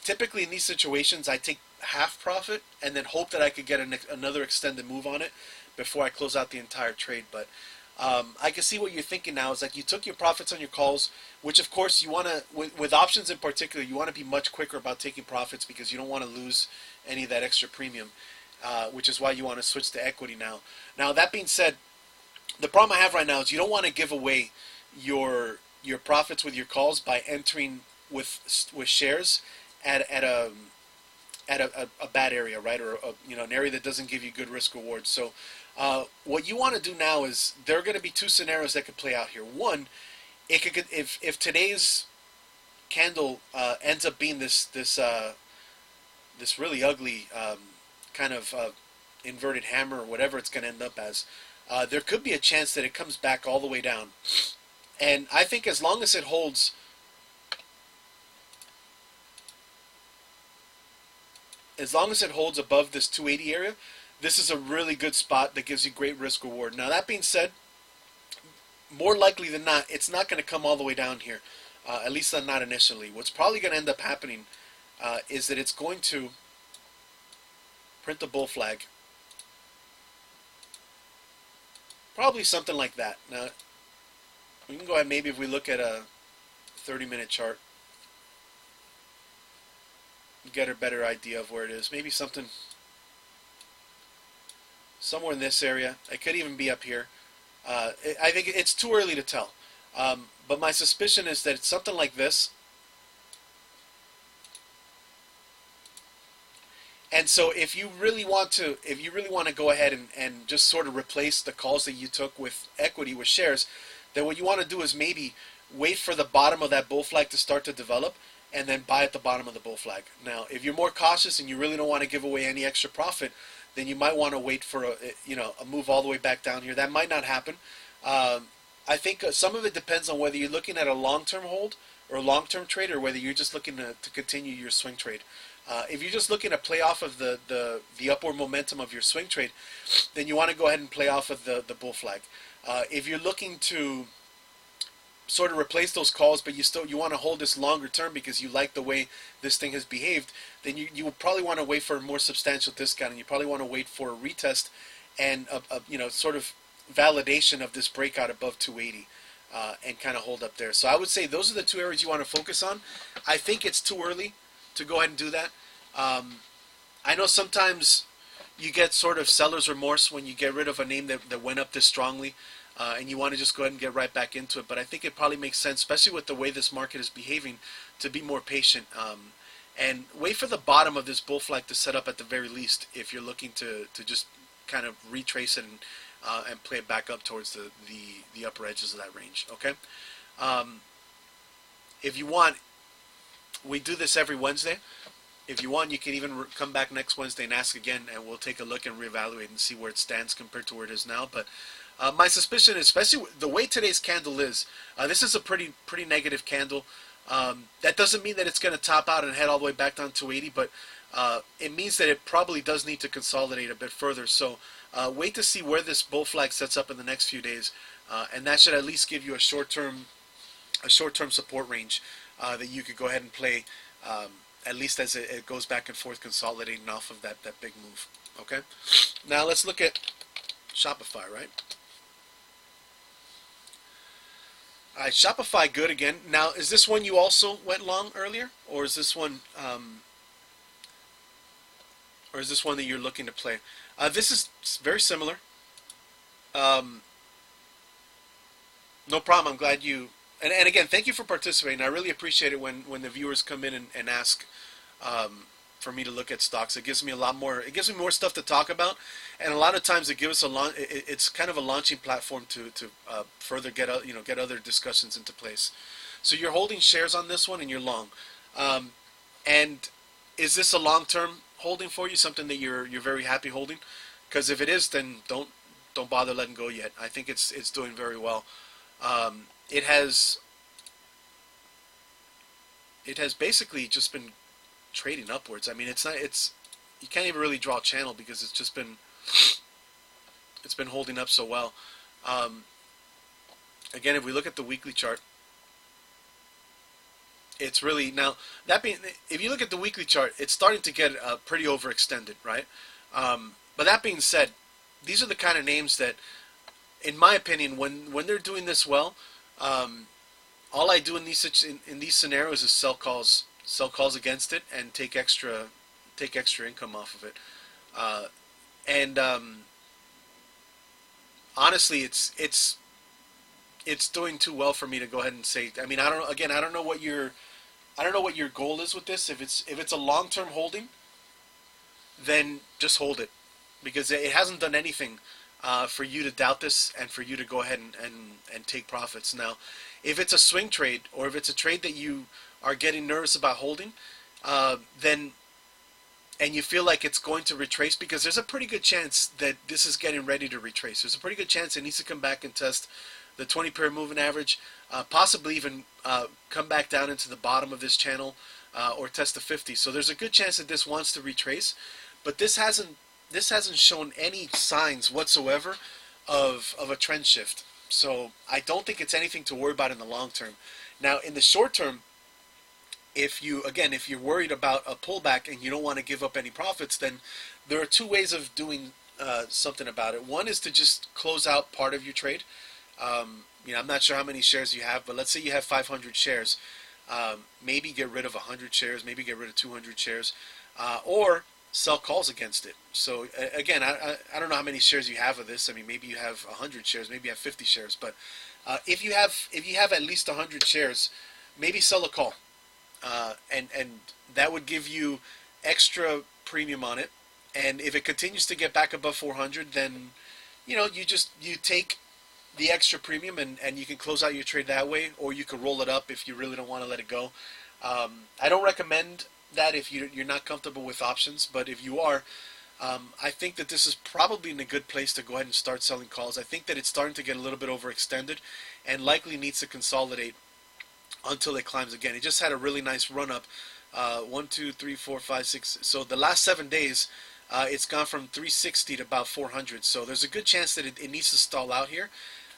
[SPEAKER 1] Typically, in these situations, I take half profit and then hope that I could get another extended move on it before I close out the entire trade. But I can see what you're thinking now is like you took your profits on your calls, which of course you want to, with options in particular, you want to be much quicker about taking profits because you don't want to lose any of that extra premium, which is why you want to switch to equity now. Now, that being said, the problem I have right now is you don't want to give away your profits with your calls by entering with shares at a bad area, right? Or an area that doesn't give you good risk reward. So what you want to do now is there are going to be two scenarios that could play out here. One, it could if today's candle ends up being this really ugly kind of inverted hammer or whatever it's going to end up as, there could be a chance that it comes back all the way down. And I think as long as it holds above this 280 area, this is a really good spot that gives you great risk reward. Now, that being said, more likely than not, it's not going to come all the way down here, at least not initially. What's probably going to end up happening is that it's going to print the bull flag. Probably something like that. Now, we can go ahead, maybe if we look at a 30-minute chart, get a better idea of where it is. Maybe something somewhere in this area. It could even be up here. I think it's too early to tell. But my suspicion is that it's something like this. And so if you really want to go ahead and just sort of replace the calls that you took with equity, with shares, then what you want to do is maybe wait for the bottom of that bull flag to start to develop and then buy at the bottom of the bull flag. Now, if you're more cautious and you really don't want to give away any extra profit, then you might want to wait for a move all the way back down here. That might not happen. I think some of it depends on whether you're looking at a long-term hold or a long-term trade, or whether you're just looking to continue your swing trade. If you're just looking to play off of the upward momentum of your swing trade, then you want to go ahead and play off of the bull flag. If you're looking to sort of replace those calls, but you want to hold this longer term because you like the way this thing has behaved, then you will probably want to wait for a more substantial discount, and you probably want to wait for a retest and a sort of validation of this breakout above 280 and kind of hold up there. So I would say those are the two areas you want to focus on. I think it's too early to go ahead and do that. I know sometimes you get sort of seller's remorse when you get rid of a name that went up this strongly, and you want to just go ahead and get right back into it. But I think it probably makes sense, especially with the way this market is behaving, to be more patient and wait for the bottom of this bull flag to set up at the very least if you're looking to just kind of retrace it and play it back up towards the upper edges of that range. Okay. If you want, we do this every Wednesday. If you want, you can even come back next Wednesday and ask again, and we'll take a look and reevaluate and see where it stands compared to where it is now. But my suspicion is, especially the way today's candle is, this is a pretty negative candle. That doesn't mean that it's going to top out and head all the way back down to 80, but it means that it probably does need to consolidate a bit further. So wait to see where this bull flag sets up in the next few days, and that should at least give you a short-term support range that you could go ahead and play, at least as it goes back and forth, consolidating off of that big move. Okay. Now let's look at Shopify, right? All right, Shopify good again. Now, is this one you also went long earlier, or is this one that you're looking to play? This is very similar. Um, no problem. I'm glad you. And again, thank you for participating. I really appreciate it when the viewers come in and ask um, for me to look at stocks. It gives me a lot more. It gives me more stuff to talk about, and a lot of times it gives us a it's kind of a launching platform to further get other discussions into place. So you're holding shares on this one, and you're long. Um, and is this a long term holding for you? Something that you're very happy holding? Because if it is, then don't bother letting go yet. I think it's doing very well. It has basically just been trading upwards. I mean, it's you can't even really draw a channel because it's been holding up so well. Um, Again, if we look at the weekly chart, it's really now that being if you look at the weekly chart, it's starting to get pretty overextended, right? But that being said, these are the kind of names that, in my opinion, when they're doing this well, um, all I do in these scenarios is sell calls against it, and take extra income off of it. Uh, and Honestly, it's doing too well for me to go ahead and say. I mean, I don't know what your goal is with this. If it's a long term holding, then just hold it because it hasn't done anything for you to doubt this and for you to go ahead and take profits. Now, if it's a swing trade or if it's a trade that you are getting nervous about holding, then and you feel like it's going to retrace because there's a pretty good chance that this is getting ready to retrace. There's a pretty good chance it needs to come back and test the 20-period moving average, possibly even come back down into the bottom of this channel or test the 50. So there's a good chance that this wants to retrace, but this hasn't shown any signs whatsoever of a trend shift. So I don't think it's anything to worry about in the long term. Now, in the short term, if you're worried about a pullback and you don't want to give up any profits, then there are two ways of doing something about it. One is to just close out part of your trade. I'm not sure how many shares you have, but let's say you have 500 shares. Maybe get rid of 100 shares, maybe get rid of 200 shares, or sell calls against it. So again, I don't know how many shares you have of this. I mean, maybe you have 100 shares, maybe you have 50 shares, but if you have at least 100 shares, maybe sell a call, and that would give you extra premium on it. And if it continues to get back above 400, then you take the extra premium and you can close out your trade that way, or you can roll it up if you really don't want to let it go. I don't recommend that if you're not comfortable with options, but if you are, I think that this is probably in a good place to go ahead and start selling calls. I think that it's starting to get a little bit overextended and likely needs to consolidate until it climbs again. It just had a really nice run up, 1, 2, 3, 4, 5, 6. So the last 7 days, it's gone from 360 to about 400. So there's a good chance that it needs to stall out here.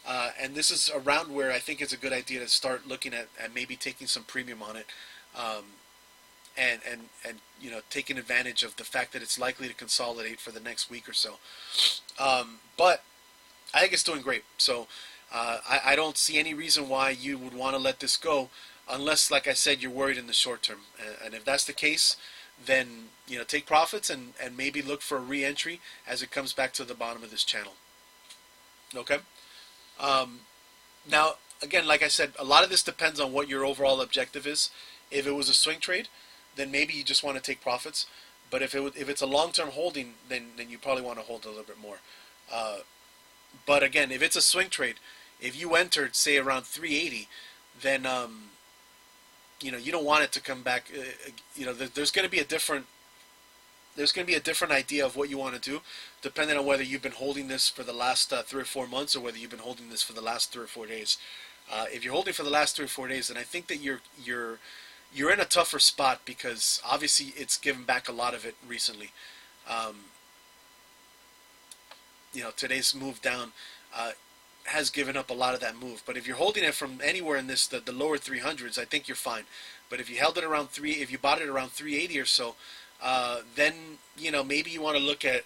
[SPEAKER 1] And this is around where I think it's a good idea to start looking at maybe taking some premium on it, um, and taking advantage of the fact that it's likely to consolidate for the next week or so. But I think it's doing great. So I don't see any reason why you would want to let this go, unless, like I said, you're worried in the short term. And if that's the case, then take profits and maybe look for a re-entry as it comes back to the bottom of this channel. Okay. Now, again, like I said, a lot of this depends on what your overall objective is. If it was a swing trade, then maybe you just want to take profits. But if it's a long-term holding, then you probably want to hold a little bit more. But again, if it's a swing trade, if you entered, say, around 380, then you don't want it to come back. There's going to be a different idea of what you want to do, depending on whether you've been holding this for the last 3 or 4 months, or whether you've been holding this for the last 3 or 4 days. If you're holding for the last 3 or 4 days, then I think that you're in a tougher spot because obviously it's given back a lot of it recently. Today's move down has given up a lot of that move. But if you're holding it from anywhere in the lower 300s, I think you're fine. But if you held it around if you bought it around 380 or so, then maybe you want to look at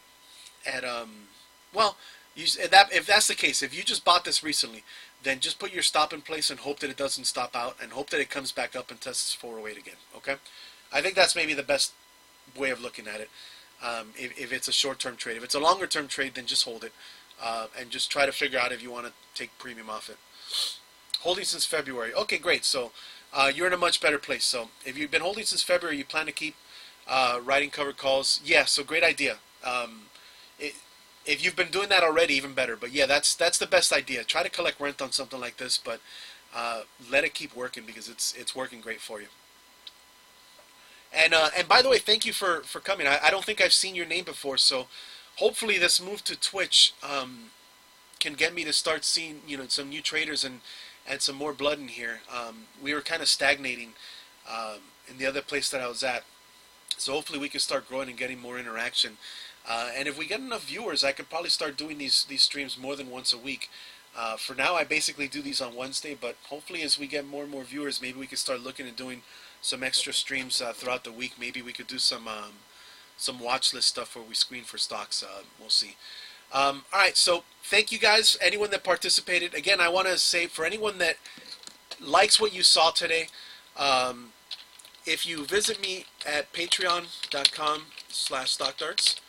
[SPEAKER 1] if that's the case, if you just bought this recently, then just put your stop in place and hope that it doesn't stop out and hope that it comes back up and tests 408 again. Okay, I think that's maybe the best way of looking at it. If it's a short-term trade, if it's a longer-term trade, then just hold it and just try to figure out if you want to take premium off it. Holding since February. Okay, great. So you're in a much better place. So if you've been holding since February, you plan to keep writing covered calls. Yeah, so great idea. It, if you've been doing that already, even better. But yeah, that's the best idea. Try to collect rent on something like this, but let it keep working because it's working great for you. And by the way, thank you for coming. I don't think I've seen your name before, so hopefully this move to Twitch can get me to start seeing some new traders and some more blood in here. We were kind of stagnating in the other place that I was at, so hopefully we can start growing and getting more interaction. And if we get enough viewers, I could probably start doing these streams more than once a week. For now, I basically do these on Wednesday, but hopefully as we get more and more viewers, maybe we can start looking at doing some extra streams throughout the week. Maybe we could do some watch list stuff where we screen for stocks. We'll see. All right, so thank you guys, anyone that participated. Again, I want to say for anyone that likes what you saw today, if you visit me at patreon.com/stockdarts,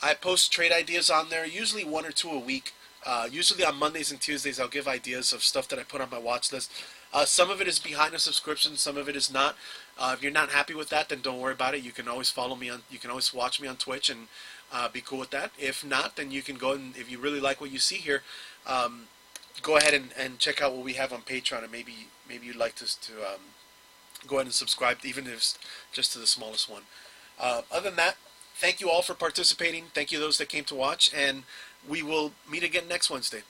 [SPEAKER 1] I post trade ideas on there, usually 1 or 2 a week. Usually on Mondays and Tuesdays, I'll give ideas of stuff that I put on my watch list. Some of it is behind a subscription, some of it is not. If you're not happy with that, then don't worry about it. You can always follow me on. You can always watch me on Twitch and be cool with that. If not, then you can go and if you really like what you see here, go ahead and check out what we have on Patreon, and maybe you'd like to go ahead and subscribe, even if it's just to the smallest one. Other than that, thank you all for participating. Thank you those that came to watch, and we will meet again next Wednesday.